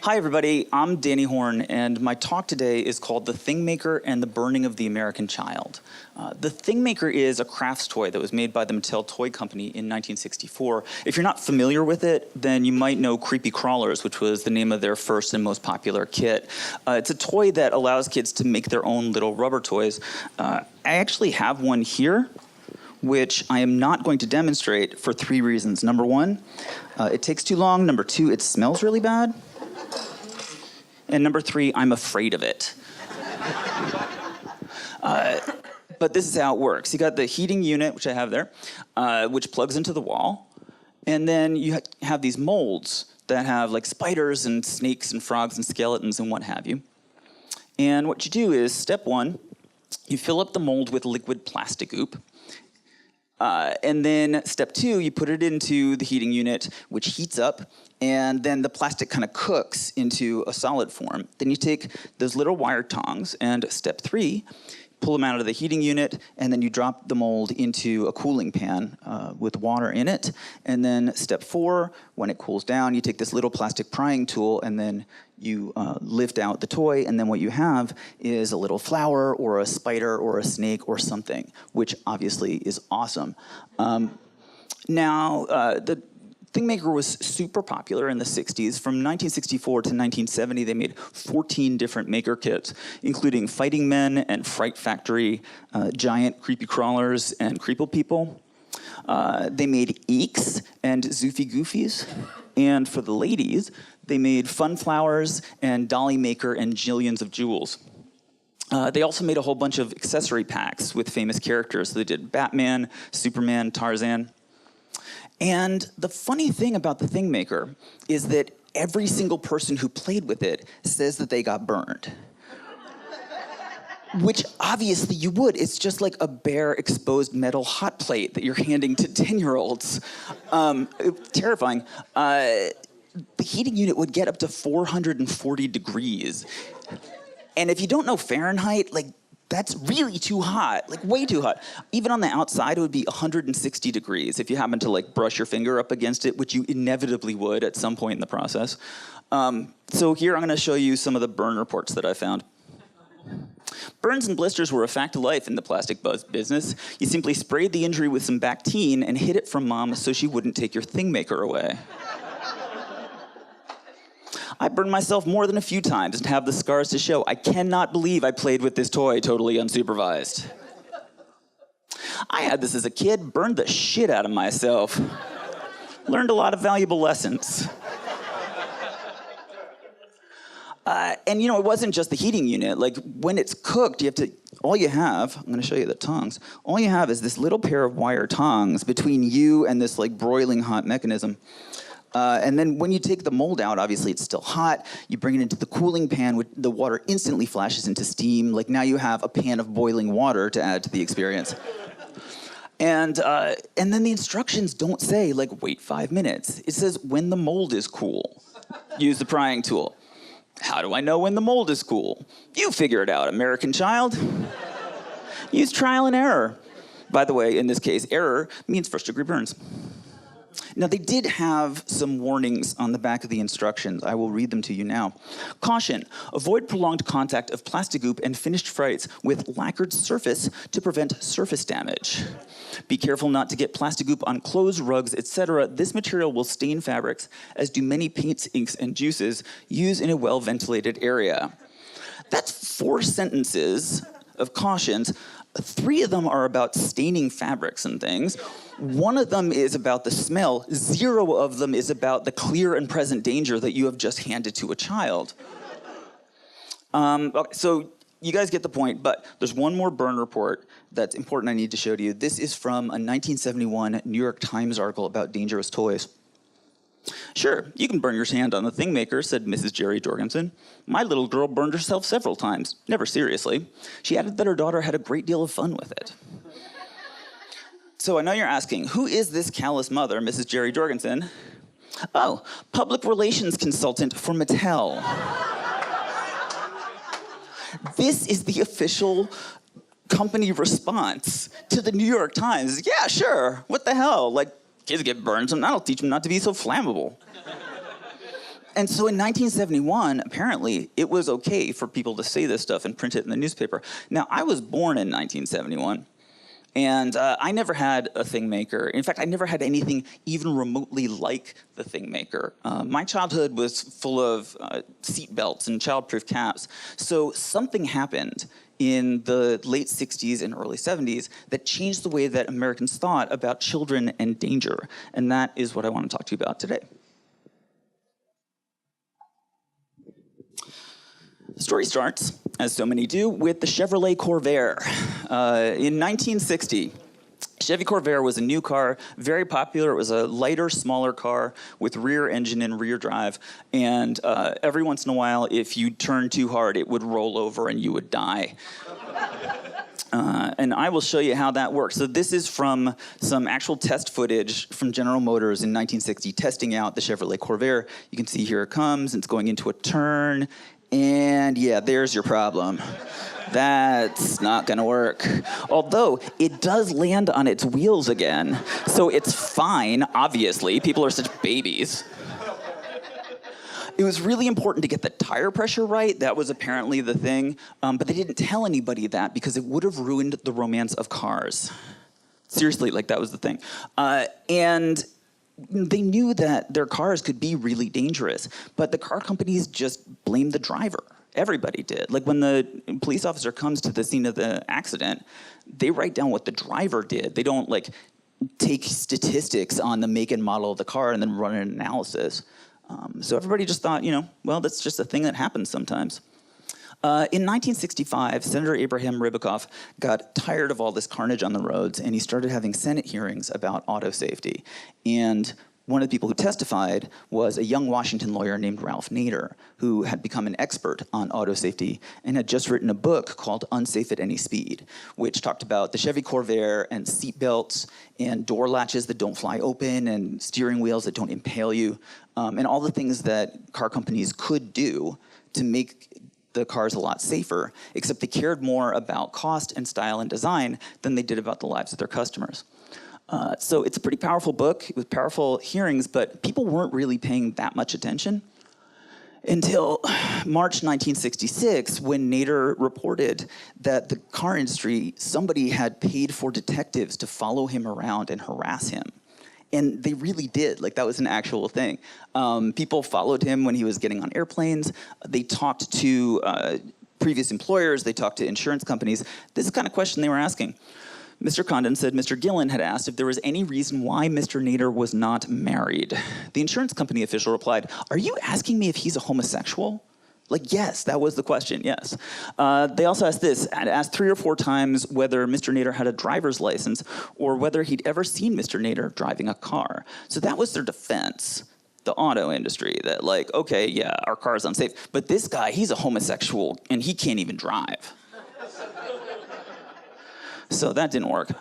Hi everybody, I'm Danny Horn, and my talk today is called The Thingmaker and the Burning of the American Child. The Thingmaker is a crafts toy that was made by the Mattel Toy Company in 1964. If you're not familiar with it, then you might know Creepy Crawlers, which was the name of their first and most popular kit. It's a toy that allows kids to make their own little rubber toys. I actually have one here, which I am not going to demonstrate for 3 reasons. Number 1, it takes too long. Number 2, it smells really bad. And number 3, I'm afraid of it. But this is how it works. You got the heating unit, which I have there, which plugs into the wall. And then you have these molds that have like spiders and snakes and frogs and skeletons and what have you. And what you do is, step 1, you fill up the mold with liquid plastic goop. And then step 2, you put it into the heating unit, which heats up, and then the plastic kind of cooks into a solid form. Then you take those little wire tongs, and step 3, pull them out of the heating unit, and then you drop the mold into a cooling pan with water in it. And then step 4, when it cools down, you take this little plastic prying tool, and then you lift out the toy, and then what you have is a little flower or a spider or a snake or something, which obviously is awesome. The Thingmaker was super popular in the 60s. From 1964 to 1970, they made 14 different maker kits, including Fighting Men and Fright Factory, giant creepy crawlers and creeple people. They made Eeks and Zoofy Goofies. And for the ladies, they made Fun Flowers and Dolly Maker and Jillions of Jewels. They also made a whole bunch of accessory packs with famous characters. So they did Batman, Superman, Tarzan. And the funny thing about the Thingmaker is that every single person who played with it says that they got burned. Which obviously you would. It's just like a bare exposed metal hot plate that you're handing to 10-year-olds. Terrifying. The heating unit would get up to 440 degrees. And if you don't know Fahrenheit, like, that's really too hot, like way too hot. Even on the outside, it would be 160 degrees if you happen to like brush your finger up against it, which you inevitably would at some point in the process. So here I'm gonna show you some of the burn reports that I found. Burns and blisters were a fact of life in the plastic business. You simply sprayed the injury with some Bactine and hid it from mom so she wouldn't take your Thingmaker away. I burned myself more than a few times and have the scars to show. I cannot believe I played with this toy totally unsupervised. I had this as a kid, burned the shit out of myself. Learned a lot of valuable lessons. And you know, it wasn't just the heating unit. Like, when it's cooked, I'm gonna show you the tongs. All you have is this little pair of wire tongs between you and this like broiling hot mechanism. And then when you take the mold out, obviously it's still hot. You bring it into the cooling pan, the water instantly flashes into steam. Like, now you have a pan of boiling water to add to the experience. And then the instructions don't say, like, wait 5 minutes. It says, when the mold is cool, use the prying tool. How do I know when the mold is cool? You figure it out, American child. Use trial and error. By the way, in this case, error means first-degree burns. Now, they did have some warnings on the back of the instructions. I will read them to you now. Caution, avoid prolonged contact of plastic goop and finished frights with lacquered surface to prevent surface damage. Be careful not to get plastic goop on clothes, rugs, etc. This material will stain fabrics, as do many paints, inks, and juices. Use in a well-ventilated area. That's 4 sentences of cautions. 3 of them are about staining fabrics and things. 1 of them is about the smell. 0 of them is about the clear and present danger that you have just handed to a child. Okay, so you guys get the point, but there's one more burn report that's important I need to show to you. This is from a 1971 New York Times article about dangerous toys. Sure, you can burn your hand on the Thingmaker, said Mrs. Jerry Jorgensen. My little girl burned herself several times, never seriously. She added that her daughter had a great deal of fun with it. So I know you're asking, who is this callous mother, Mrs. Jerry Jorgensen? Oh, public relations consultant for Mattel. This is the official company response to the New York Times. Yeah, sure, what the hell? Like, kids get burned, so that'll teach them not to be so flammable. And so in 1971, apparently, it was okay for people to say this stuff and print it in the newspaper. Now, I was born in 1971. And I never had a Thingmaker. In fact, I never had anything even remotely like the Thingmaker. My childhood was full of seat belts and childproof caps. So something happened in the late 60s and early 70s that changed the way that Americans thought about children and danger. And that is what I want to talk to you about today. The story starts, as so many do, with the Chevrolet Corvair. In 1960, Chevy Corvair was a new car, very popular. It was a lighter, smaller car with rear engine and rear drive. And every once in a while, if you turned too hard, it would roll over and you would die. And I will show you how that works. So this is from some actual test footage from General Motors in 1960, testing out the Chevrolet Corvair. You can see here it comes, and it's going into a turn. And yeah, there's your problem. That's not gonna work. Although, it does land on its wheels again. So it's fine, obviously. People are such babies. It was really important to get the tire pressure right. That was apparently the thing. But they didn't tell anybody that because it would have ruined the romance of cars. Seriously, like that was the thing. And they knew that their cars could be really dangerous, but the car companies just blamed the driver. Everybody did. Like when the police officer comes to the scene of the accident, they write down what the driver did. They don't like take statistics on the make and model of the car and then run an analysis. So everybody just thought, you know, well, that's just a thing that happens sometimes. In 1965, Senator Abraham Ribicoff got tired of all this carnage on the roads, and he started having Senate hearings about auto safety. And one of the people who testified was a young Washington lawyer named Ralph Nader, who had become an expert on auto safety and had just written a book called Unsafe at Any Speed, which talked about the Chevy Corvair and seat belts and door latches that don't fly open and steering wheels that don't impale you, and all the things that car companies could do to make the cars a lot safer, except they cared more about cost and style and design than they did about the lives of their customers. So it's a pretty powerful book with powerful hearings, but people weren't really paying that much attention until March 1966, when Nader reported that the car industry, somebody had paid for detectives to follow him around and harass him. And they really did. Like, that was an actual thing. People followed him when he was getting on airplanes. They talked to previous employers. They talked to insurance companies. This is the kind of question they were asking. Mr. Condon said Mr. Gillen had asked if there was any reason why Mr. Nader was not married. The insurance company official replied, "Are you asking me if he's a homosexual?" Like, yes, that was the question, yes. They also asked this, asked 3 or 4 times whether Mr. Nader had a driver's license or whether he'd ever seen Mr. Nader driving a car. So that was their defense, the auto industry, that like, okay, yeah, our car is unsafe, but this guy, he's a homosexual and he can't even drive. So that didn't work.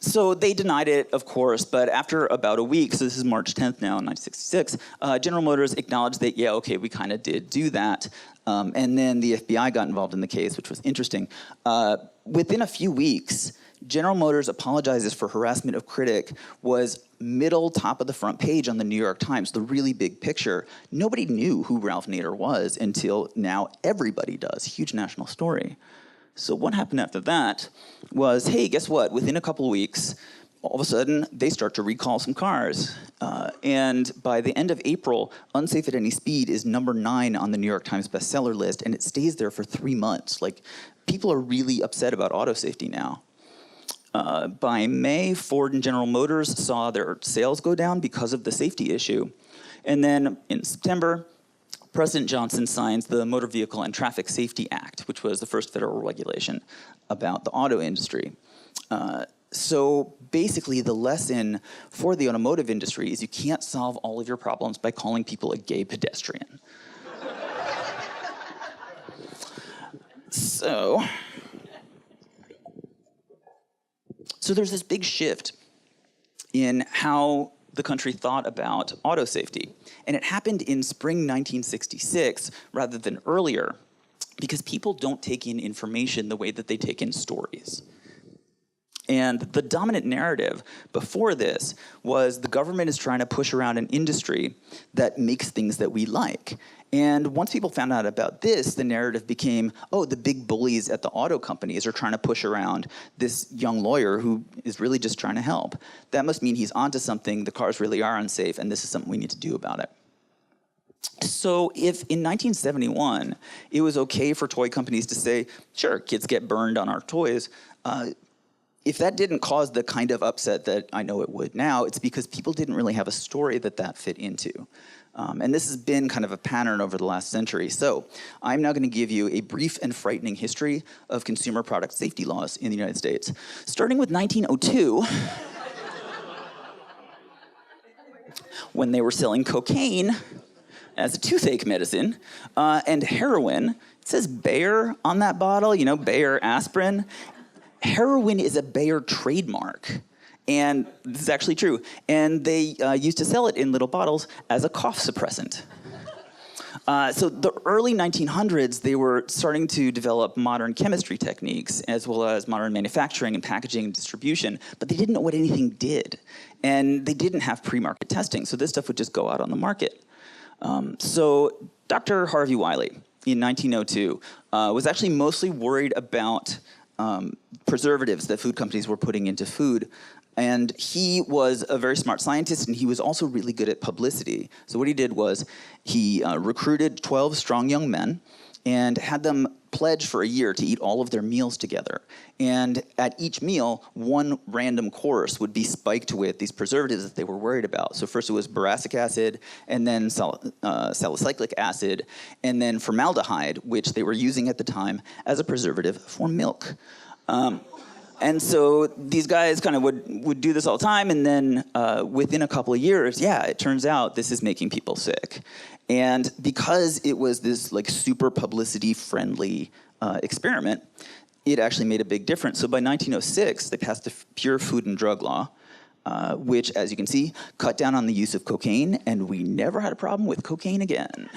So they denied it, of course, but after about a week, so this is March 10th now, 1966, General Motors acknowledged that, yeah, okay, we kind of did do that. And then the FBI got involved in the case, which was interesting. Within a few weeks, General Motors apologizes for harassment of critic was middle, top of the front page on the New York Times, the really big picture. Nobody knew who Ralph Nader was until now everybody does. Huge national story. So what happened after that was, hey, guess what? Within a couple of weeks, all of a sudden, they start to recall some cars. And by the end of April, Unsafe at Any Speed is number 9 on the New York Times bestseller list, and it stays there for 3 months. Like, people are really upset about auto safety now. By May, Ford and General Motors saw their sales go down because of the safety issue. And then in September, President Johnson signs the Motor Vehicle and Traffic Safety Act, which was the first federal regulation about the auto industry. So basically, the lesson for the automotive industry is you can't solve all of your problems by calling people a gay pedestrian. So there's this big shift in how the country thought about auto safety. And it happened in spring 1966 rather than earlier because people don't take in information the way that they take in stories. And the dominant narrative before this was the government is trying to push around an industry that makes things that we like. And once people found out about this, the narrative became, oh, the big bullies at the auto companies are trying to push around this young lawyer who is really just trying to help. That must mean he's onto something, the cars really are unsafe, and this is something we need to do about it. So if in 1971, it was okay for toy companies to say, sure, kids get burned on our toys, if that didn't cause the kind of upset that I know it would now, it's because people didn't really have a story that fit into. And this has been kind of a pattern over the last century. So I'm now going to give you a brief and frightening history of consumer product safety laws in the United States. Starting with 1902, when they were selling cocaine as a toothache medicine, and heroin. It says Bayer on that bottle, you know, Bayer aspirin. Heroin is a Bayer trademark. And this is actually true. And they used to sell it in little bottles as a cough suppressant. So the early 1900s, they were starting to develop modern chemistry techniques, as well as modern manufacturing and packaging and distribution, but they didn't know what anything did. And they didn't have pre-market testing, so this stuff would just go out on the market. So Dr. Harvey Wiley, in 1902, was actually mostly worried about preservatives that food companies were putting into food. And he was a very smart scientist, and he was also really good at publicity. So what he did was he recruited 12 strong young men and had them pledge for a year to eat all of their meals together. And at each meal, one random course would be spiked with these preservatives that they were worried about. So first it was boracic acid, and then salicylic acid, and then formaldehyde, which they were using at the time as a preservative for milk. And so these guys kind of would do this all the time, and then within a couple of years, yeah, it turns out this is making people sick. And because it was this like super publicity-friendly experiment, it actually made a big difference. So by 1906, they passed the Pure Food and Drug Law, which, as you can see, cut down on the use of cocaine, and we never had a problem with cocaine again.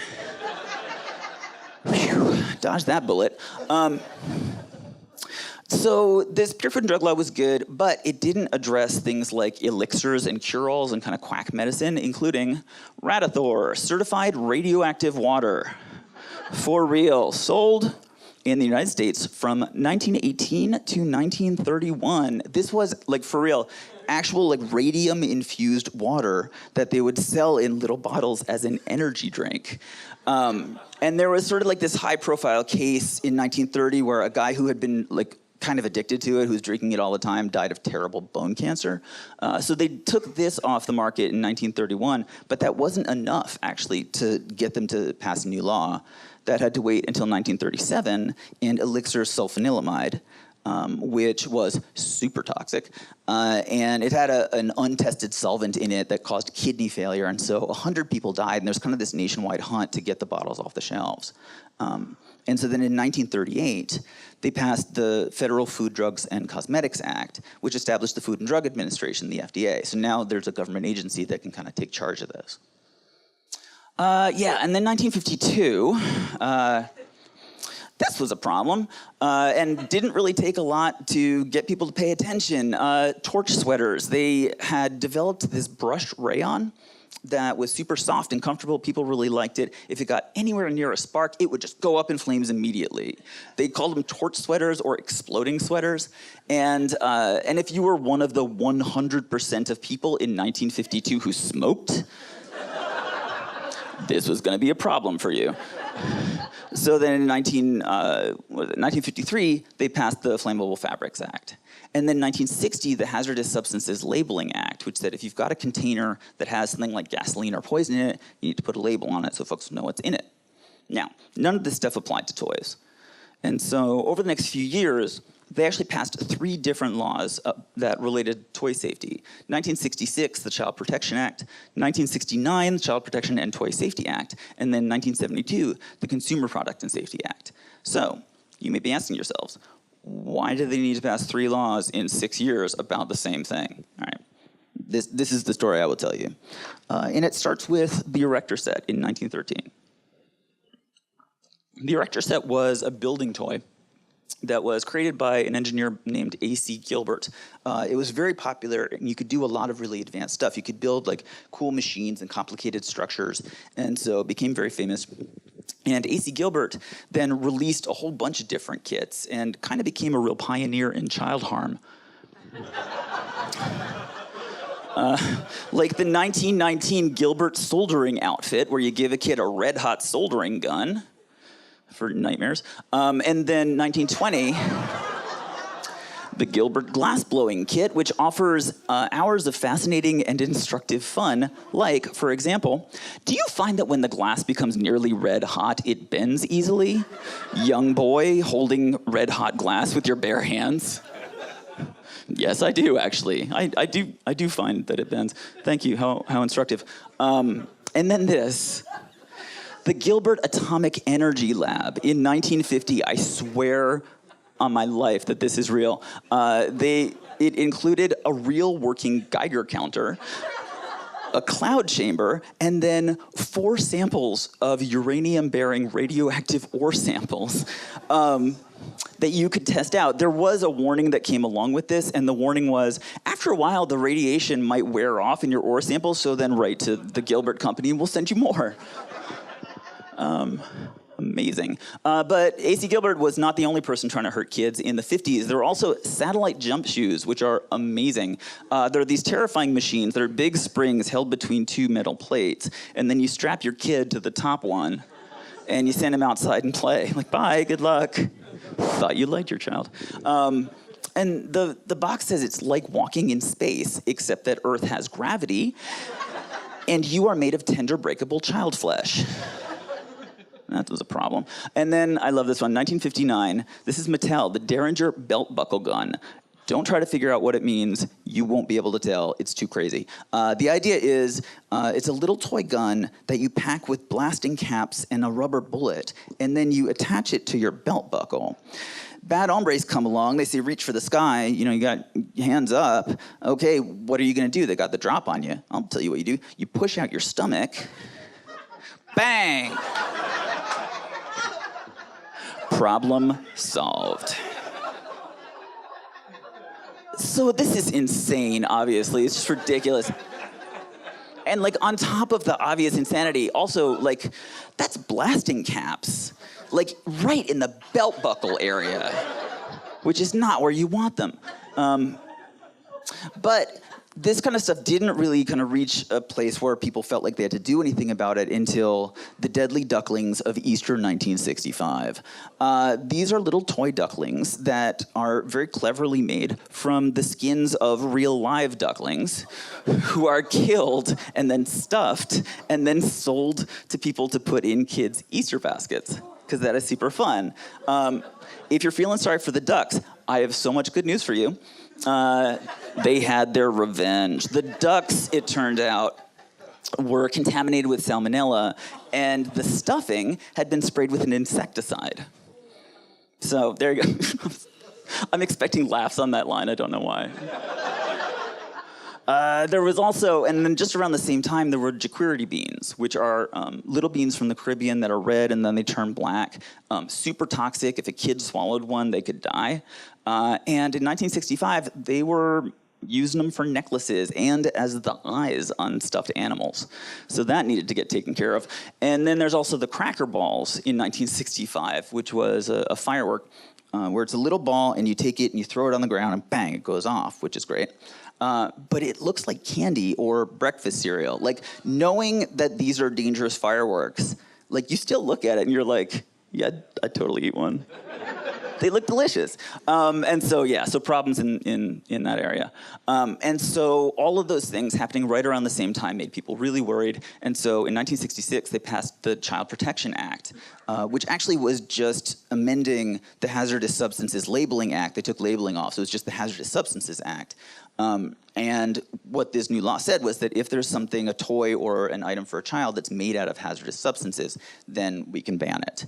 Whew, dodged that bullet. So this Pure Food and Drug Law was good, but it didn't address things like elixirs and cure-alls and kind of quack medicine, including Radithor, certified radioactive water. For real, sold in the United States from 1918 to 1931. This was, like, for real, actual like radium-infused water that they would sell in little bottles as an energy drink. And there was sort of like this high-profile case in 1930 where a guy who had been like kind of addicted to it, who's drinking it all the time, died of terrible bone cancer. So they took this off the market in 1931, but that wasn't enough, actually, to get them to pass a new law. That had to wait until 1937, and elixir sulfanilamide, which was super toxic, and it had an untested solvent in it that caused kidney failure, and so 100 people died, and there's kind of this nationwide hunt to get the bottles off the shelves. And so then in 1938, they passed the Federal Food, Drugs, and Cosmetics Act, which established the Food and Drug Administration, the FDA. So now there's a government agency that can kind of take charge of this. Yeah, and then 1952, this was a problem, and didn't really take a lot to get people to pay attention. Torch sweaters, they had developed this brushed rayon that was super soft and comfortable. People really liked it. If it got anywhere near a spark, it would just go up in flames immediately. They called them torch sweaters or exploding sweaters. And if you were one of the 100% of people in 1952 who smoked, this was going to be a problem for you. So then in 1953, they passed the Flammable Fabrics Act. And then 1960, the Hazardous Substances Labeling Act, which said if you've got a container that has something like gasoline or poison in it, you need to put a label on it so folks know what's in it. Now, none of this stuff applied to toys. And so over the next few years, they actually passed 3 different laws that related toy safety. 1966, the Child Protection Act, 1969, the Child Protection and Toy Safety Act, and then 1972, the Consumer Product and Safety Act. So you may be asking yourselves, why do they need to pass 3 laws in 6 years about the same thing? All right, this is the story I will tell you. And it starts with the Erector Set in 1913. The Erector Set was a building toy that was created by an engineer named A.C. Gilbert. It was very popular, and you could do a lot of really advanced stuff. You could build like cool machines and complicated structures, and so it became very famous. And A.C. Gilbert then released a whole bunch of different kits and kind of became a real pioneer in child harm. Like the 1919 Gilbert soldering outfit, where you give a kid a red-hot soldering gun for nightmares. And then 1920, the Gilbert glass-blowing kit, which offers hours of fascinating and instructive fun, like, for example, do you find that when the glass becomes nearly red-hot, it bends easily? Young boy holding red-hot glass with your bare hands? Yes, I do, actually. I do find that it bends. Thank you, how instructive. And then this. The Gilbert Atomic Energy Lab in 1950, I swear on my life that this is real. It included a real working Geiger counter, a cloud chamber, and then 4 samples of uranium-bearing radioactive ore samples that you could test out. There was a warning that came along with this, and the warning was, after a while, the radiation might wear off in your ore samples, so then write to the Gilbert Company and we'll send you more. Amazing. But A.C. Gilbert was not the only person trying to hurt kids. In the 50s, there were also satellite jump shoes, which are amazing. They're these terrifying machines that are big springs held between 2 metal plates, and then you strap your kid to the top one, and you send him outside and play. Like, bye, good luck. Thought you liked your child. And the box says it's like walking in space, except that Earth has gravity, and you are made of tender, breakable child flesh. That was a problem. And then, I love this one, 1959. This is Mattel, the Derringer belt buckle gun. Don't try to figure out what it means. You won't be able to tell. It's too crazy. The idea is, it's a little toy gun that you pack with blasting caps and a rubber bullet, and then you attach it to your belt buckle. Bad hombres come along, they say, reach for the sky, you got hands up. Okay, what are you gonna do? They got the drop on you. I'll tell you what you do. You push out your stomach, bang! Problem solved. So this is insane, obviously. It's just ridiculous. And like on top of the obvious insanity, also like that's blasting caps. Like right in the belt buckle area, which is not where you want them. But this kind of stuff didn't really kind of reach a place where people felt like they had to do anything about it until the deadly ducklings of Easter 1965. These are little toy ducklings that are very cleverly made from the skins of real live ducklings who are killed and then stuffed and then sold to people to put in kids' Easter baskets, because that is super fun. If you're feeling sorry for the ducks, I have so much good news for you. They had their revenge. The ducks, it turned out, were contaminated with salmonella, and the stuffing had been sprayed with an insecticide. So there you go. I'm expecting laughs on that line. I don't know why. There was also, and then just around the same time, there were jaquirity beans, which are little beans from the Caribbean that are red and then they turn black. Super toxic. If a kid swallowed one, they could die. And in 1965, they were using them for necklaces and as the eyes on stuffed animals. So that needed to get taken care of. And then there's also the cracker balls in 1965, which was a firework where it's a little ball and you take it and you throw it on the ground and bang, it goes off, which is great. But it looks like candy or breakfast cereal. Like, knowing that these are dangerous fireworks, like, you still look at it and you're like, yeah, I'd totally eat one. They look delicious. And so, yeah, so problems in that area. And so all of those things happening right around the same time made people really worried. And so in 1966, they passed the Child Protection Act, which actually was just amending the Hazardous Substances Labeling Act. They took labeling off, so it's just the Hazardous Substances Act. And what this new law said was that if there's something, a toy or an item for a child that's made out of hazardous substances, then we can ban it.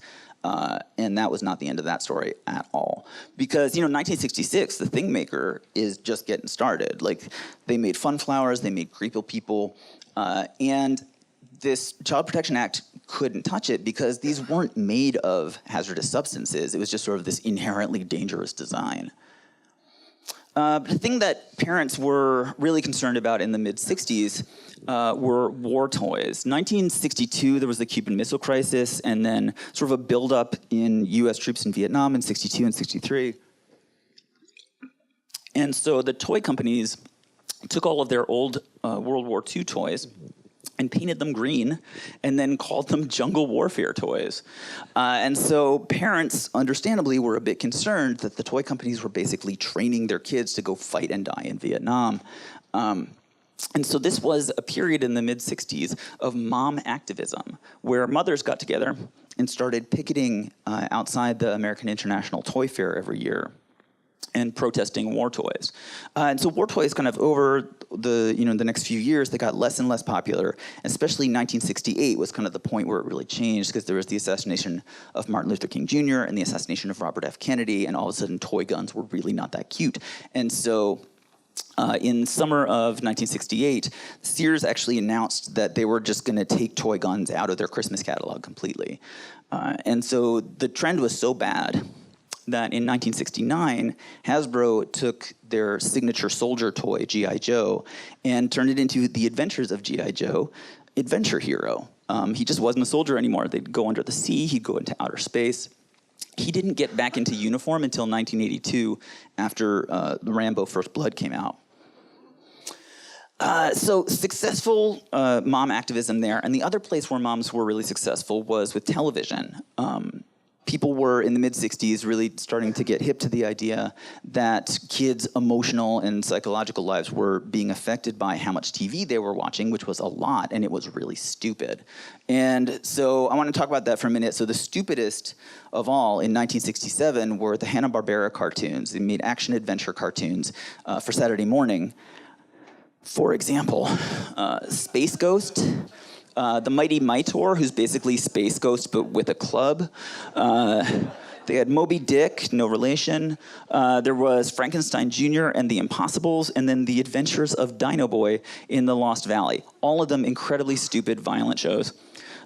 And that was not the end of that story at all. Because, 1966, the Thingmaker is just getting started. Like, they made fun flowers, they made creepy people, and this Child Protection Act couldn't touch it because these weren't made of hazardous substances. It was just sort of this inherently dangerous design. The thing that parents were really concerned about in the mid-60s were war toys. 1962, there was the Cuban Missile Crisis, and then sort of a buildup in US troops in Vietnam in 62 and 63. And so the toy companies took all of their old World War II toys and painted them green, and then called them jungle warfare toys. And so parents, understandably, were a bit concerned that the toy companies were basically training their kids to go fight and die in Vietnam. And so this was a period in the mid-60s of mom activism, where mothers got together and started picketing outside the American International Toy Fair every year and protesting war toys. And so war toys kind of over the next few years, they got less and less popular, especially 1968 was kind of the point where it really changed because there was the assassination of Martin Luther King Jr. and the assassination of Robert F. Kennedy, and all of a sudden toy guns were really not that cute. And so in summer of 1968, Sears actually announced that they were just going to take toy guns out of their Christmas catalog completely. And so the trend was so bad that in 1969, Hasbro took their signature soldier toy, G.I. Joe, and turned it into the Adventures of G.I. Joe, Adventure Hero. He just wasn't a soldier anymore. They'd go under the sea, he'd go into outer space. He didn't get back into uniform until 1982 after Rambo First Blood came out. So successful mom activism there, and the other place where moms were really successful was with television. People were, in the mid-60s, really starting to get hip to the idea that kids' emotional and psychological lives were being affected by how much TV they were watching, which was a lot, and it was really stupid. And so I want to talk about that for a minute. So the stupidest of all in 1967 were the Hanna-Barbera cartoons. They made action-adventure cartoons for Saturday morning. For example, Space Ghost, the Mighty Mightor, who's basically Space Ghost but with a club. They had Moby Dick, no relation. There was Frankenstein Jr. and the Impossibles, and then The Adventures of Dino Boy in the Lost Valley. All of them incredibly stupid, violent shows.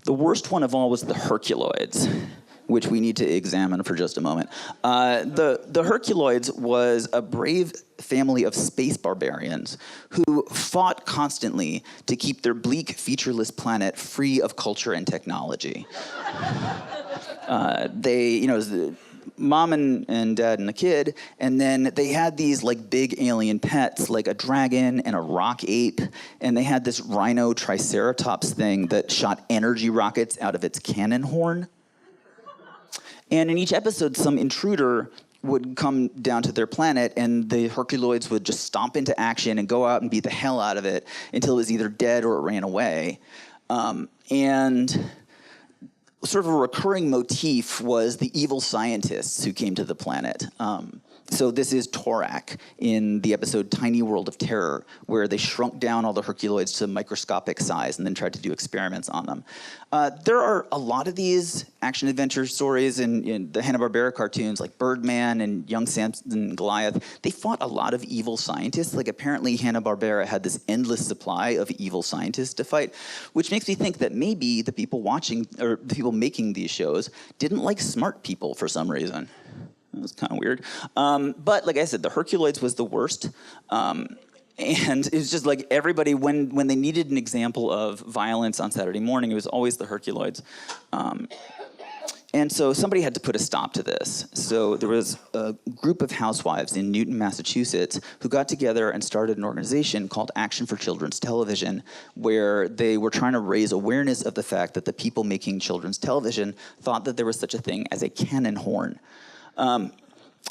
The worst one of all was the Herculoids, which we need to examine for just a moment. The Herculoids was a brave family of space barbarians who fought constantly to keep their bleak, featureless planet free of culture and technology. It was the mom and dad and the kid, and then they had these like big alien pets, like a dragon and a rock ape, and they had this rhino triceratops thing that shot energy rockets out of its cannon horn. And in each episode, some intruder would come down to their planet, and the Herculoids would just stomp into action and go out and beat the hell out of it until it was either dead or it ran away. And sort of a recurring motif was the evil scientists who came to the planet. So this is Torak in the episode Tiny World of Terror, where they shrunk down all the Herculoids to microscopic size and then tried to do experiments on them. There are a lot of these action-adventure stories in the Hanna-Barbera cartoons, like Birdman and Young Samson and Goliath. They fought a lot of evil scientists. Like, apparently Hanna-Barbera had this endless supply of evil scientists to fight, which makes me think that maybe the people watching, or the people making these shows, didn't like smart people for some reason. It was kind of weird. But like I said, the Herculoids was the worst. And it was just like everybody, when they needed an example of violence on Saturday morning, it was always the Herculoids. And so somebody had to put a stop to this. So there was a group of housewives in Newton, Massachusetts, who got together and started an organization called Action for Children's Television, where they were trying to raise awareness of the fact that the people making children's television thought that there was such a thing as a cannon horn.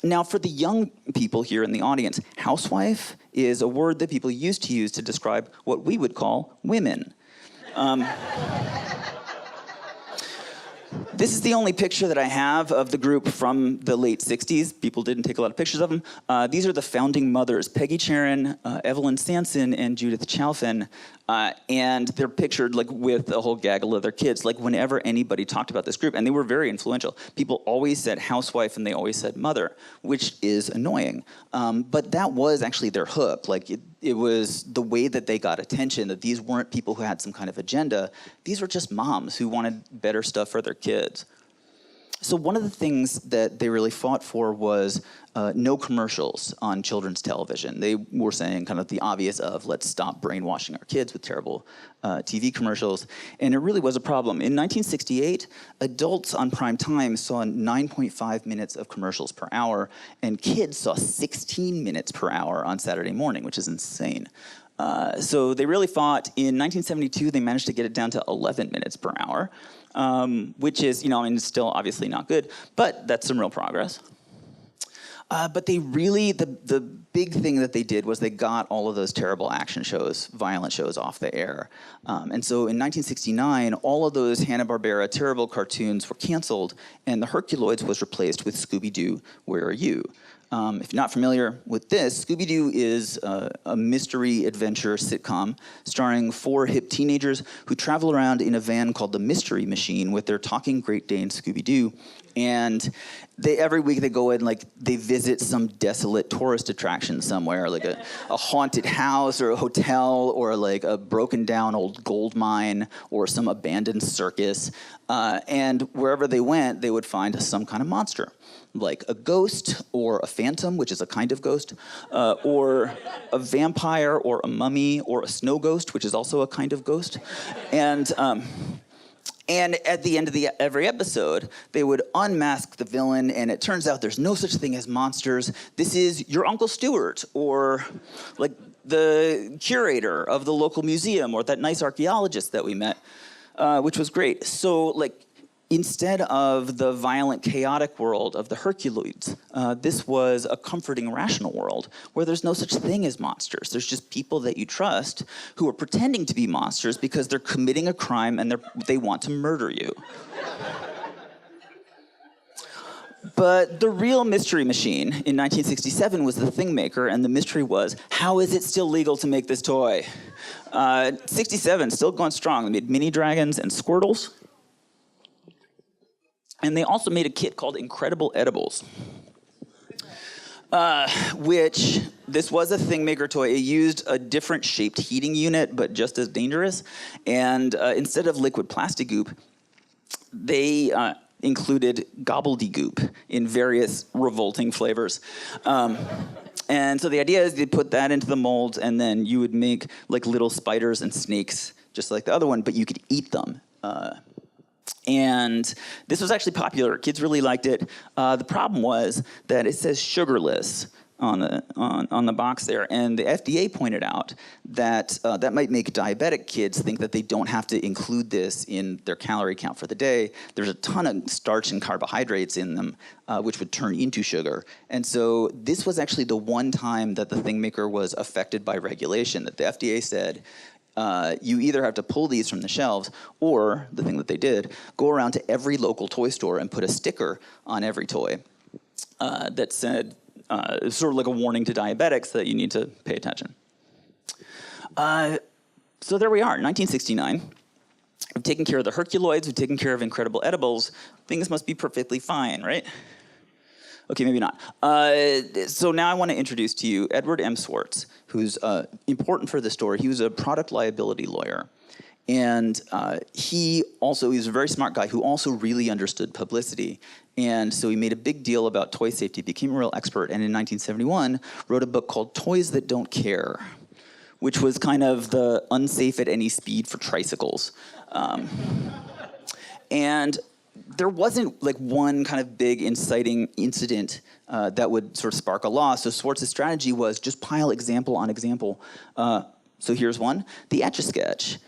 Now, for the young people here in the audience, housewife is a word that people used to use to describe what we would call women. This is the only picture that I have of the group from the late 60s. People didn't take a lot of pictures of them. These are the founding mothers, Peggy Charon, Evelyn Sanson, and Judith Chalfin. And they're pictured like with a whole gaggle of their kids, like whenever anybody talked about this group. And they were very influential. People always said housewife and they always said mother, which is annoying. But that was actually their hook. Like, it was the way that they got attention, that these weren't people who had some kind of agenda. These were just moms who wanted better stuff for their kids. So one of the things that they really fought for was no commercials on children's television. They were saying kind of the obvious of, let's stop brainwashing our kids with terrible TV commercials. And it really was a problem. In 1968, adults on prime time saw 9.5 minutes of commercials per hour, and kids saw 16 minutes per hour on Saturday morning, which is insane. So they really fought. In 1972, they managed to get it down to 11 minutes per hour, which is, I mean, still obviously not good, but that's some real progress. But they really, the big thing that they did was they got all of those terrible action shows, violent shows off the air. And so in 1969, all of those Hanna-Barbera terrible cartoons were canceled, and the Herculoids was replaced with Scooby-Doo, Where Are You? If you're not familiar with this, Scooby-Doo is a mystery adventure sitcom starring 4 hip teenagers who travel around in a van called the Mystery Machine with their talking Great Dane Scooby-Doo. And every week they go in, like, they visit some desolate tourist attraction somewhere, like a haunted house or a hotel or like a broken down old gold mine or some abandoned circus. And wherever they went, they would find some kind of monster, like a ghost or a phantom, which is a kind of ghost, or a vampire or a mummy or a snow ghost, which is also a kind of ghost. And at the end of every episode, they would unmask the villain, and it turns out there's no such thing as monsters. This is your Uncle Stuart, or like the curator of the local museum, or that nice archaeologist that we met, which was great. So, like, instead of the violent, chaotic world of the Herculoids, this was a comforting, rational world where there's no such thing as monsters. There's just people that you trust who are pretending to be monsters because they're committing a crime and they want to murder you. But the real mystery machine in 1967 was the Thingmaker, and the mystery was, how is it still legal to make this toy? 67, still going strong. They made mini dragons and Squirtles. And they also made a kit called Incredible Edibles, which, this was a Thingmaker toy. It used a different shaped heating unit, but just as dangerous. And instead of liquid plastic goop, they included gobbledygook in various revolting flavors. And so the idea is they put that into the molds, and then you would make like little spiders and snakes, just like the other one, but you could eat them. And this was actually popular. Kids really liked it. The problem was that it says sugarless on the box there, and the FDA pointed out that that might make diabetic kids think that they don't have to include this in their calorie count for the day. There's a ton of starch and carbohydrates in them, which would turn into sugar. And so this was actually the one time that the Thingmaker was affected by regulation, that the FDA said, you either have to pull these from the shelves, or, the thing that they did, go around to every local toy store and put a sticker on every toy that said, sort of like a warning to diabetics that you need to pay attention. So there we are, 1969. We've taken care of the Herculoids, we've taken care of Incredible Edibles. Things must be perfectly fine, right? Okay, maybe not. So now I want to introduce to you Edward M. Swartz, who's important for the story. He was a product liability lawyer. And he's a very smart guy who also really understood publicity. And so he made a big deal about toy safety, became a real expert, and in 1971 wrote a book called Toys That Don't Care, which was kind of the unsafe at any speed for tricycles. And there wasn't like one kind of big inciting incident that would sort of spark a law. So Swartz's strategy was just pile example on example. So here's one, the Etch-a-Sketch,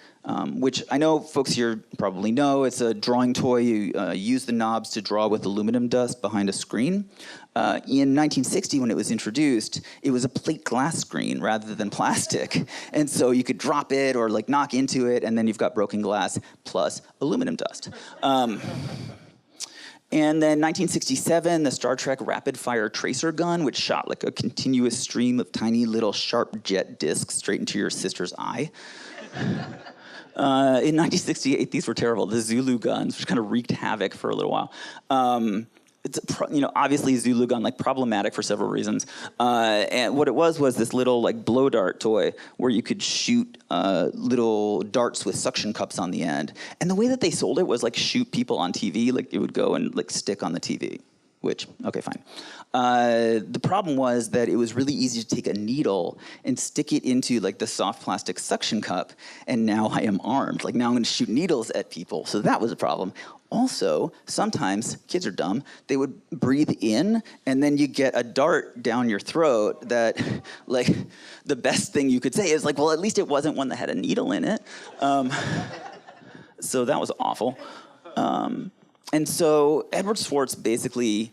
which I know folks here probably know. It's a drawing toy. You use the knobs to draw with aluminum dust behind a screen. In 1960, when it was introduced, it was a plate glass screen rather than plastic. And so you could drop it or like knock into it, and then you've got broken glass plus aluminum dust. And then 1967, the Star Trek rapid fire tracer gun, which shot like a continuous stream of tiny little sharp jet discs straight into your sister's eye. In 1968, these were terrible. The Zulu guns, which kind of wreaked havoc for a little while. it's obviously Zulugun, like problematic for several reasons. And what it was this little like blow dart toy where you could shoot little darts with suction cups on the end. And the way that they sold it was like shoot people on TV, like it would go and like stick on the TV. Which, okay, fine. The problem was that it was really easy to take a needle and stick it into like the soft plastic suction cup, and now I am armed. Like now I'm gonna shoot needles at people, so that was a problem. Also, sometimes, kids are dumb, they would breathe in, and then you get a dart down your throat that, like, the best thing you could say is like, well, at least it wasn't one that had a needle in it. So that was awful. And so Edward Swartz basically,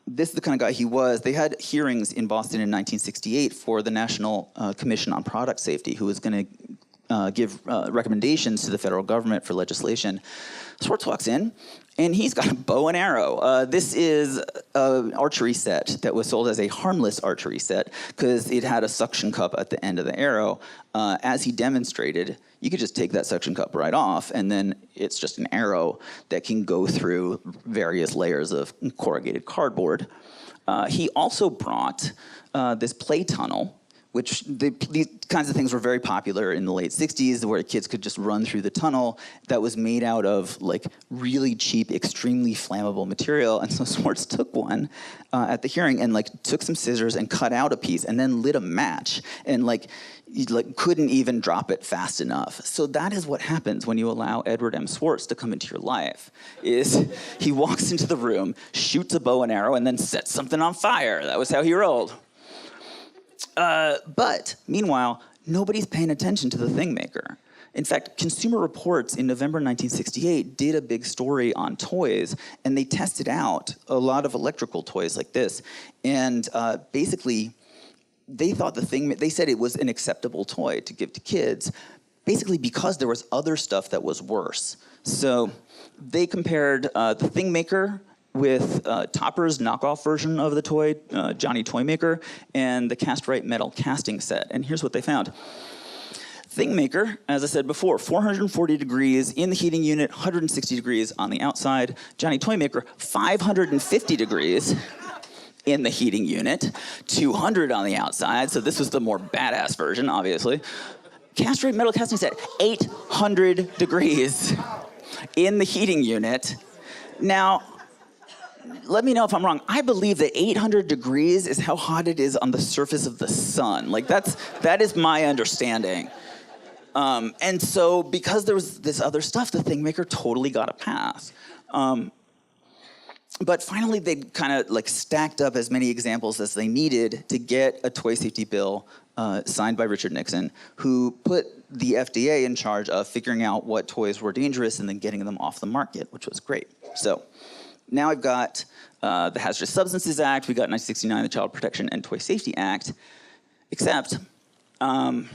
this is the kind of guy he was. They had hearings in Boston in 1968 for the National Commission on Product Safety, who was going to give recommendations to the federal government for legislation. Swartz walks in, and he's got a bow and arrow. This is an archery set that was sold as a harmless archery set because it had a suction cup at the end of the arrow. As he demonstrated, you could just take that suction cup right off, and then it's just an arrow that can go through various layers of corrugated cardboard. He also brought this play tunnel, which these kinds of things were very popular in the late 60s, where kids could just run through the tunnel that was made out of like really cheap, extremely flammable material. And so Swartz took one at the hearing and like took some scissors and cut out a piece and then lit a match and like couldn't even drop it fast enough. So that is what happens when you allow Edward M. Swartz to come into your life, is he walks into the room, shoots a bow and arrow, and then sets something on fire. That was how he rolled. But meanwhile, nobody's paying attention to the Thingmaker. In fact, Consumer Reports in November 1968 did a big story on toys, and they tested out a lot of electrical toys like this. And basically, they thought they said it was an acceptable toy to give to kids, basically because there was other stuff that was worse. So they compared the Thingmaker with Topper's knockoff version of the toy, Johnny Toymaker, and the Cast-Right metal casting set. And here's what they found. Thingmaker, as I said before, 440 degrees in the heating unit, 160 degrees on the outside. Johnny Toymaker, 550 degrees in the heating unit, 200 on the outside. So this was the more badass version, obviously. Cast-Right metal casting set, 800 degrees in the heating unit. Now, let me know if I'm wrong. I believe that 800 degrees is how hot it is on the surface of the sun. Like that is my understanding. And so because there was this other stuff, the Thingmaker totally got a pass. But finally, they kind of like stacked up as many examples as they needed to get a toy safety bill signed by Richard Nixon, who put the FDA in charge of figuring out what toys were dangerous and then getting them off the market, which was great. So now I've got the Hazardous Substances Act, we got 1969, the Child Protection and Toy Safety Act, except the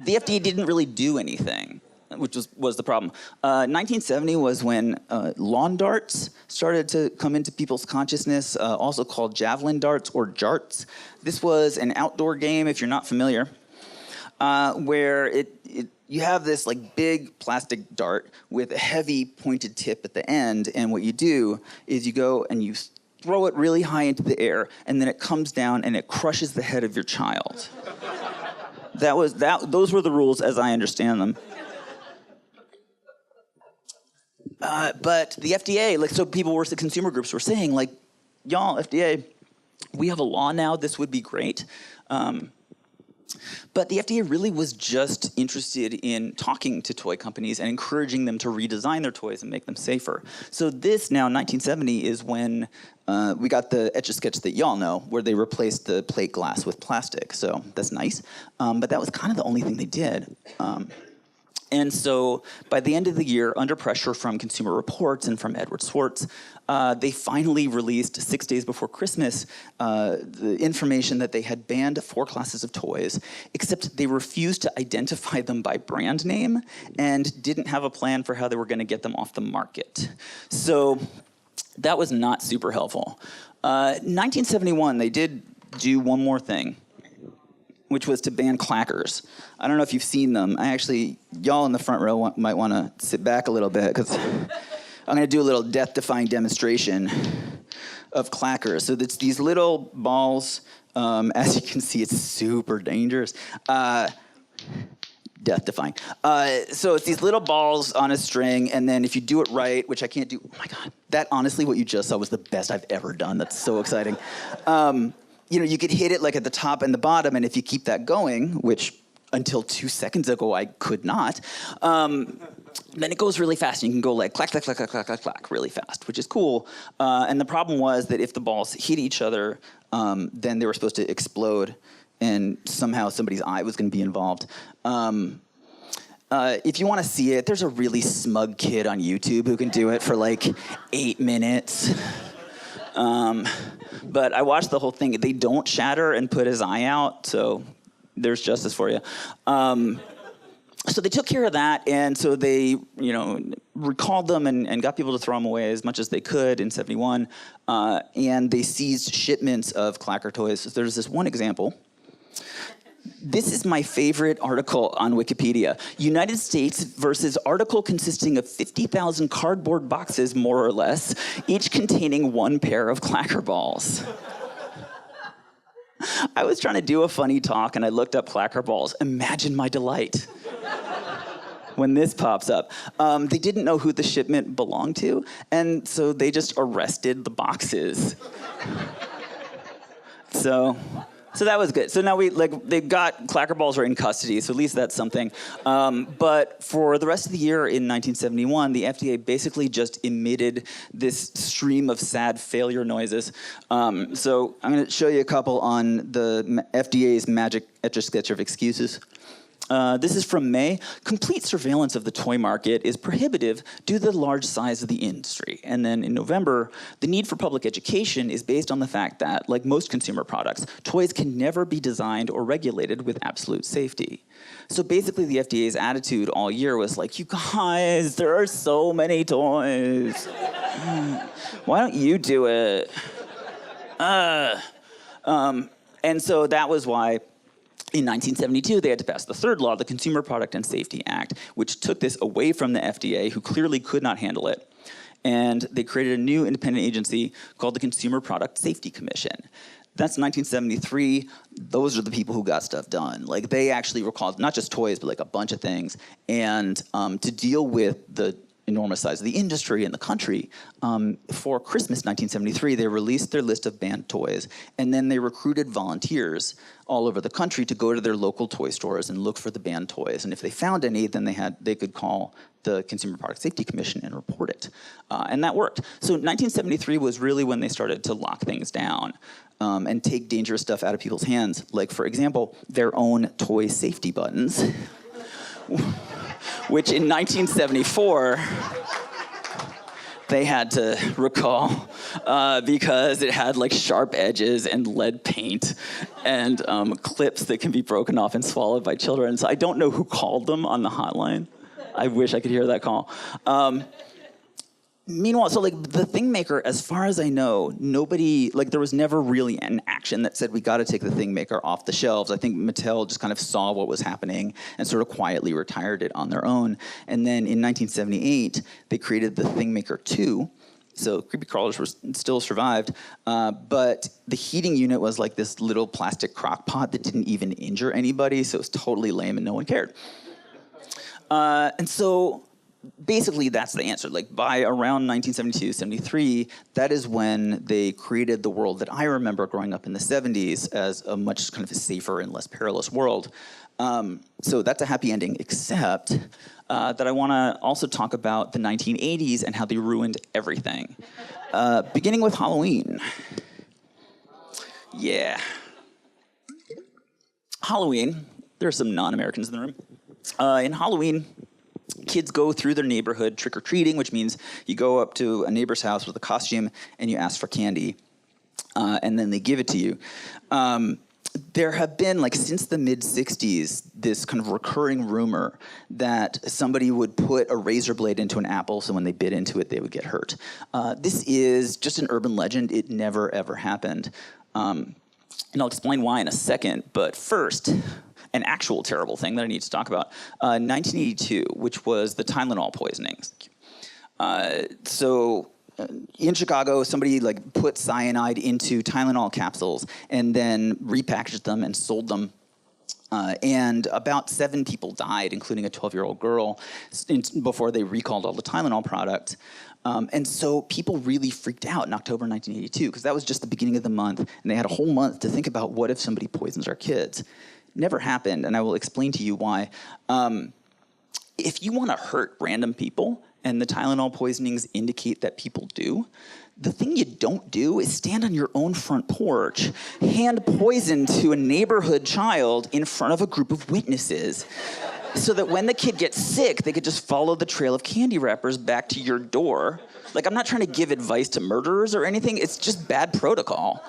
FDA didn't really do anything, which was the problem. 1970 was when lawn darts started to come into people's consciousness, also called javelin darts or jarts. This was an outdoor game, if you're not familiar, where you have this like big plastic dart with a heavy pointed tip at the end, and what you do is you go and you throw it really high into the air, and then it comes down and it crushes the head of your child. Those were the rules as I understand them. But the FDA, like, so the consumer groups were saying, like, y'all, FDA, we have a law now, this would be great. But the FDA really was just interested in talking to toy companies and encouraging them to redesign their toys and make them safer. So this now, 1970, is when we got the Etch-a-Sketch that y'all know, where they replaced the plate glass with plastic. So that's nice. But that was kind of the only thing they did. And so by the end of the year, under pressure from Consumer Reports and from Edward Swartz, they finally released 6 days before Christmas the information that they had banned 4 classes of toys, except they refused to identify them by brand name and didn't have a plan for how they were going to get them off the market. So that was not super helpful. 1971, they did do one more thing, which was to ban clackers. I don't know if you've seen them. Y'all in the front row might want to sit back a little bit, because I'm going to do a little death-defying demonstration of clackers. So it's these little balls. As you can see, it's super dangerous. Death-defying. So it's these little balls on a string, and then if you do it right, which I can't do, oh my God, that honestly, what you just saw was the best I've ever done. That's so exciting. You could hit it like at the top and the bottom, and if you keep that going, which until 2 seconds ago I could not, then it goes really fast. And you can go like clack, clack, clack, clack, clack, clack, clack really fast, which is cool. And the problem was that if the balls hit each other, then they were supposed to explode, and somehow somebody's eye was going to be involved. If you want to see it, there's a really smug kid on YouTube who can do it for like 8 minutes. But I watched the whole thing. They don't shatter and put his eye out, so there's justice for you. So they took care of that, and so they, recalled them and got people to throw them away as much as they could in '71, and they seized shipments of clacker toys. So there's this one example. This is my favorite article on Wikipedia. United States versus article consisting of 50,000 cardboard boxes, more or less, each containing 1 pair of clacker balls. I was trying to do a funny talk, and I looked up clacker balls. Imagine my delight when this pops up. They didn't know who the shipment belonged to, and so they just arrested the boxes. So that was good. So now they got clacker balls are in custody, so at least that's something. But for the rest of the year in 1971, the FDA basically just emitted this stream of sad failure noises. So I'm going to show you a couple on the FDA's magic etch-a-sketch of excuses. This is from May. Complete surveillance of the toy market is prohibitive due to the large size of the industry. And then in November, the need for public education is based on the fact that, like most consumer products, toys can never be designed or regulated with absolute safety. So basically the FDA's attitude all year was like, you guys, there are so many toys. Why don't you do it? And so that was why in 1972, they had to pass the third law, the Consumer Product and Safety Act, which took this away from the FDA, who clearly could not handle it. And they created a new independent agency called the Consumer Product Safety Commission. That's 1973. Those are the people who got stuff done. Like, they actually recalled not just toys, but like a bunch of things. And to deal with the enormous size of the industry and the country, for Christmas 1973, they released their list of banned toys, and then they recruited volunteers all over the country to go to their local toy stores and look for the banned toys. And if they found any, then they could call the Consumer Product Safety Commission and report it. And that worked. So 1973 was really when they started to lock things down and take dangerous stuff out of people's hands. Like, for example, their own toy safety buttons, which in 1974, they had to recall because it had like sharp edges and lead paint and clips that can be broken off and swallowed by children. So I don't know who called them on the hotline. I wish I could hear that call. Meanwhile, so like the Thingmaker, as far as I know, nobody, like there was never really an action that said we got to take the Thingmaker off the shelves. I think Mattel just kind of saw what was happening and sort of quietly retired it on their own. And then in 1978, they created the Thingmaker 2. So creepy crawlers were still survived, but the heating unit was like this little plastic crock pot that didn't even injure anybody, so it was totally lame and no one cared. And so basically, that's the answer. Like, by around 1972, 73, that is when they created the world that I remember growing up in the 70s as a much kind of safer and less perilous world. So that's a happy ending, except that I want to also talk about the 1980s and how they ruined everything. Beginning with Halloween. Yeah. Halloween, there are some non-Americans in the room. In Halloween, kids go through their neighborhood trick-or-treating, which means you go up to a neighbor's house with a costume and you ask for candy, and then they give it to you. There have been, like, since the mid-'60s, this kind of recurring rumor that somebody would put a razor blade into an apple, so when they bit into it, they would get hurt. This is just an urban legend. It never, ever happened. And I'll explain why in a second, but first, an actual terrible thing that I need to talk about. 1982, which was the Tylenol poisonings. So in Chicago, somebody like put cyanide into Tylenol capsules and then repackaged them and sold them. And about 7 people died, including a 12-year-old girl, before they recalled all the Tylenol product. And so people really freaked out in October 1982, because that was just the beginning of the month, and they had a whole month to think about what if somebody poisons our kids. Never happened, and I will explain to you why. If you want to hurt random people, and the Tylenol poisonings indicate that people do, the thing you don't do is stand on your own front porch, hand poison to a neighborhood child in front of a group of witnesses, so that when the kid gets sick, they could just follow the trail of candy wrappers back to your door. Like, I'm not trying to give advice to murderers or anything, it's just bad protocol.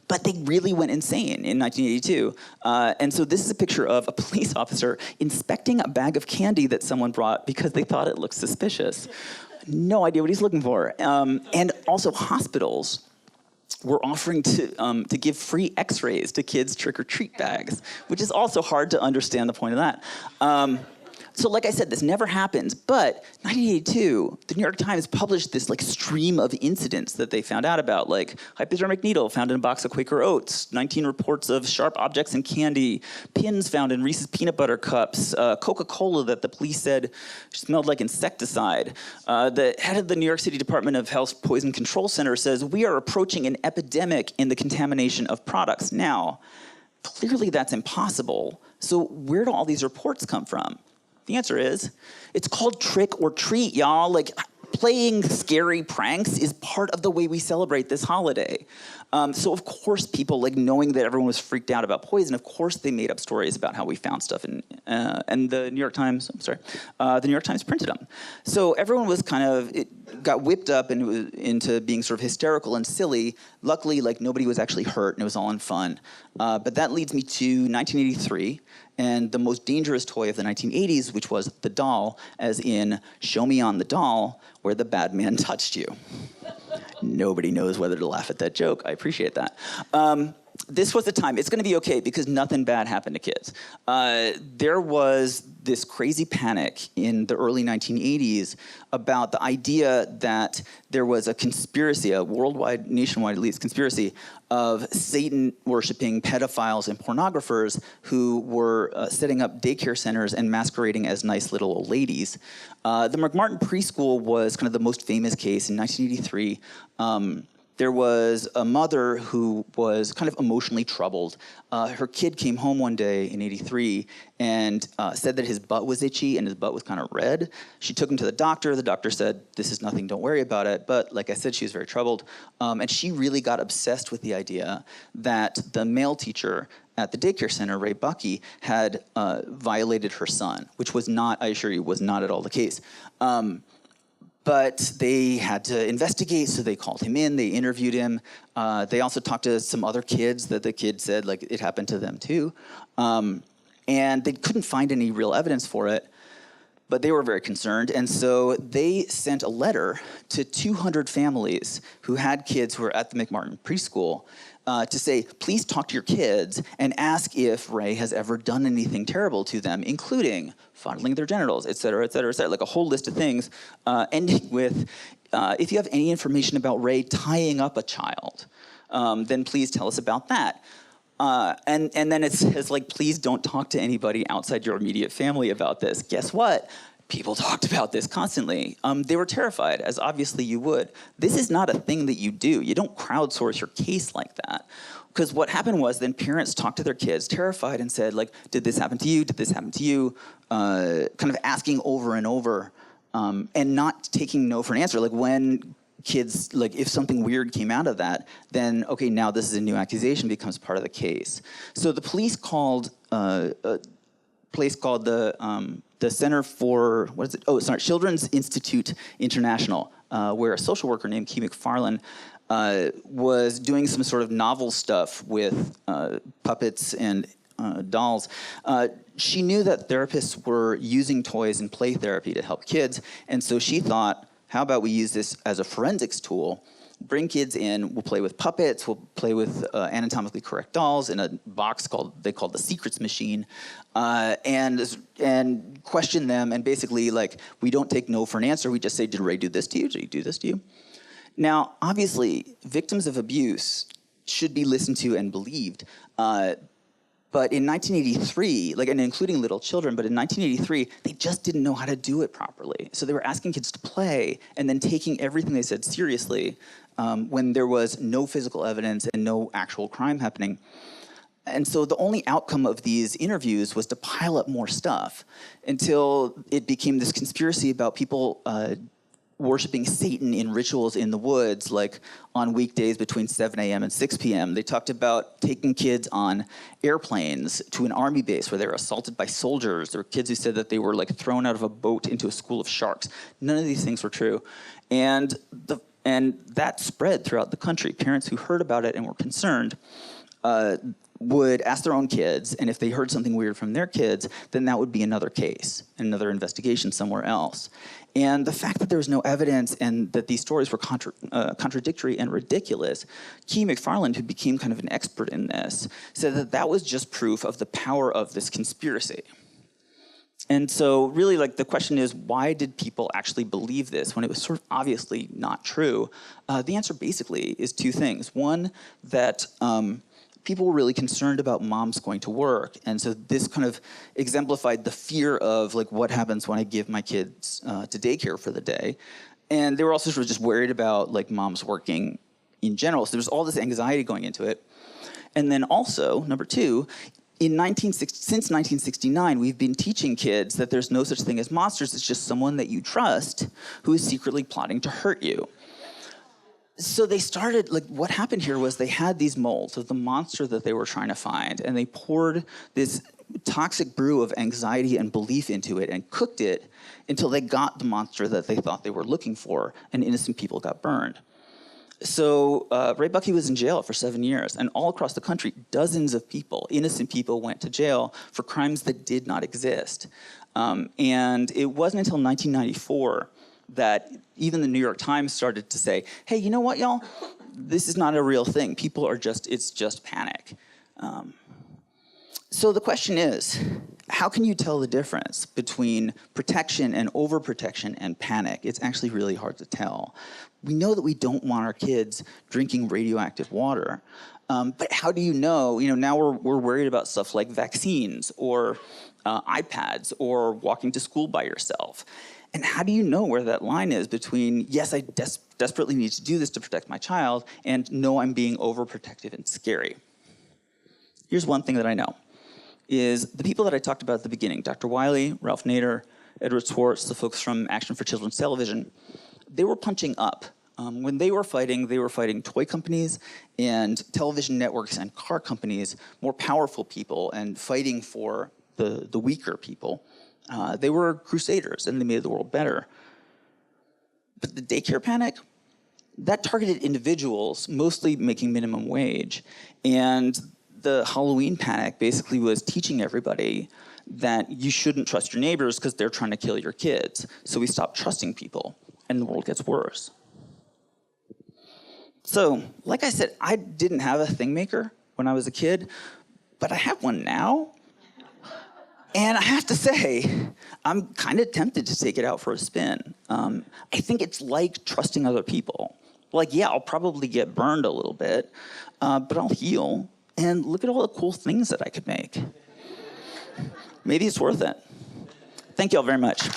But they really went insane in 1982. And so this is a picture of a police officer inspecting a bag of candy that someone brought because they thought it looked suspicious. No idea what he's looking for. And also hospitals were offering to give free x-rays to kids' trick-or-treat bags, which is also hard to understand the point of that. So like I said, this never happens, but 1982, the New York Times published this like stream of incidents that they found out about, like hypodermic needle found in a box of Quaker Oats, 19 reports of sharp objects in candy, pins found in Reese's peanut butter cups, Coca-Cola that the police said smelled like insecticide. The head of the New York City Department of Health Poison Control Center says, we are approaching an epidemic in the contamination of products. Now, clearly that's impossible. So where do all these reports come from? The answer is, it's called trick or treat, y'all. Like, playing scary pranks is part of the way we celebrate this holiday. So of course people, like knowing that everyone was freaked out about poison, of course they made up stories about how we found stuff and the New York Times, the New York Times printed them. So everyone was kind of, it got whipped up into being sort of hysterical and silly. Luckily, like nobody was actually hurt and it was all in fun. But that leads me to 1983 and the most dangerous toy of the 1980s, which was the doll, as in, show me on the doll where the bad man touched you. Nobody knows whether to laugh at that joke. I appreciate that. This was the time. It's going to be okay because nothing bad happened to kids. There was this crazy panic in the early 1980s about the idea that there was a conspiracy, a worldwide, nationwide at least, conspiracy of Satan-worshipping pedophiles and pornographers who were setting up daycare centers and masquerading as nice little old ladies. The McMartin preschool was kind of the most famous case in 1983. There was a mother who was kind of emotionally troubled. Her kid came home one day in '83 and said that his butt was itchy and his butt was kind of red. She took him to the doctor. The doctor said, this is nothing, don't worry about it. But like I said, she was very troubled. And she really got obsessed with the idea that the male teacher at the daycare center, Ray Bucky, had violated her son, which was not, I assure you, was not at all the case. But they had to investigate, so they called him in, they interviewed him. They also talked to some other kids that the kid said like it happened to them too. And they couldn't find any real evidence for it, but they were very concerned. And so they sent a letter to 200 families who had kids who were at the McMartin preschool to say, please talk to your kids and ask if Ray has ever done anything terrible to them, including fondling their genitals, et cetera, et cetera, et cetera, like a whole list of things, ending with, if you have any information about Ray tying up a child, then please tell us about that. And then it says, like, please don't talk to anybody outside your immediate family about this. Guess what? People talked about this constantly. They were terrified, as obviously you would. This is not a thing that you do. You don't crowdsource your case like that. Because what happened was then parents talked to their kids, terrified, and said, like, did this happen to you? Did this happen to you? Kind of asking over and over and not taking no for an answer. Like when kids, like if something weird came out of that, then, okay, now this is a new accusation, becomes part of the case. So the police called a place called the Center for, what is it? Oh, sorry, Children's Institute International, where a social worker named Key McFarlane was doing some sort of novel stuff with puppets and dolls. She knew that therapists were using toys in play therapy to help kids, and so she thought, how about we use this as a forensics tool bring kids in, we'll play with puppets, we'll play with anatomically correct dolls in a box they called the secrets machine, and question them, and basically, like, we don't take no for an answer, we just say, did Ray do this to you? Did he do this to you? Now, obviously, victims of abuse should be listened to and believed, but in 1983, and including little children, but in 1983, they just didn't know how to do it properly. So they were asking kids to play and then taking everything they said seriously when there was no physical evidence and no actual crime happening. And so the only outcome of these interviews was to pile up more stuff until it became this conspiracy about people worshiping Satan in rituals in the woods, like on weekdays between 7 a.m. and 6 p.m. They talked about taking kids on airplanes to an army base where they were assaulted by soldiers. There were kids who said that they were like thrown out of a boat into a school of sharks. None of these things were true. And that spread throughout the country. Parents who heard about it and were concerned would ask their own kids, and if they heard something weird from their kids, then that would be another case, another investigation somewhere else. And the fact that there was no evidence and that these stories were contradictory and ridiculous, Key McFarland, who became kind of an expert in this, said that that was just proof of the power of this conspiracy. And so really, like, the question is, why did people actually believe this when it was sort of obviously not true? The answer basically is two things. One, that people were really concerned about moms going to work. And so this kind of exemplified the fear of, like, what happens when I give my kids to daycare for the day. And they were also sort of just worried about, like, moms working in general. So there was all this anxiety going into it. And then also, number two, since 1969, we've been teaching kids that there's no such thing as monsters. It's just someone that you trust who is secretly plotting to hurt you. So they started, like, what happened here was they had these molds of the monster that they were trying to find, and they poured this toxic brew of anxiety and belief into it and cooked it until they got the monster that they thought they were looking for, and innocent people got burned. So Ray Buckey was in jail for 7 years, and all across the country, dozens of people, innocent people, went to jail for crimes that did not exist. And it wasn't until 1994 that even the New York Times started to say, hey, you know what, y'all? This is not a real thing. People are it's just panic. So the question is, how can you tell the difference between protection and overprotection and panic? It's actually really hard to tell. We know that we don't want our kids drinking radioactive water. But how do you know? Now we're worried about stuff like vaccines or iPads or walking to school by yourself. And how do you know where that line is between, yes, I desperately need to do this to protect my child, and no, I'm being overprotective and scary? Here's one thing that I know, is the people that I talked about at the beginning, Dr. Wiley, Ralph Nader, Edward Swartz, the folks from Action for Children's Television, they were punching up. When they were fighting toy companies and television networks and car companies, more powerful people, and fighting for the weaker people. They were crusaders, and they made the world better. But the daycare panic, that targeted individuals, mostly making minimum wage. And the Halloween panic basically was teaching everybody that you shouldn't trust your neighbors because they're trying to kill your kids. So we stopped trusting people, and the world gets worse. So, like I said, I didn't have a Thingmaker when I was a kid, but I have one now. And I have to say, I'm kind of tempted to take it out for a spin. I think it's like trusting other people. Like, yeah, I'll probably get burned a little bit, but I'll heal. And look at all the cool things that I could make. Maybe it's worth it. Thank you all very much.